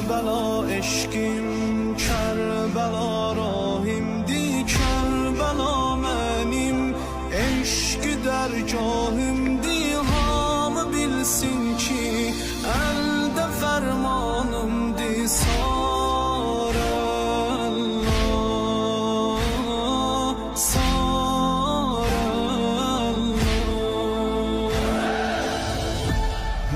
Kerbela eşkim, Kerbela rahimdi, Kerbela benim eşki dergahımdi. Hamı bilsin ki elde fermanımdi. Sar Allah, sar Allah.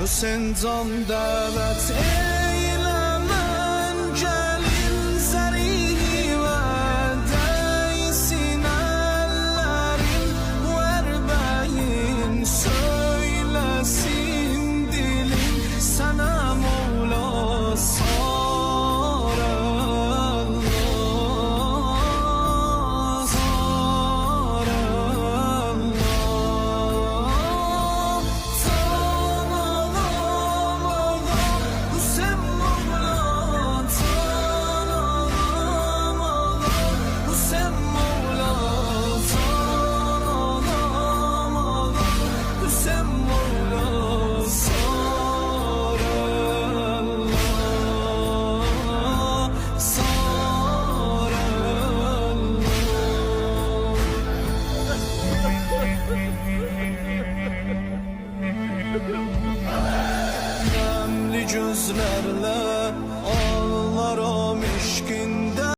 Hüseyin can davet eyle men gelin zerihi ve değsin ellerin verbeyin söylesin dilin sana Mevla. Sar Allah, sar Allah. Sar Allah, Hüseyin Mevla. Sar Allah, Hüseyin Mevla. Sar Allah, Hüseyin Mevla. Sar Allah, sar Allah. Nemli gözlerle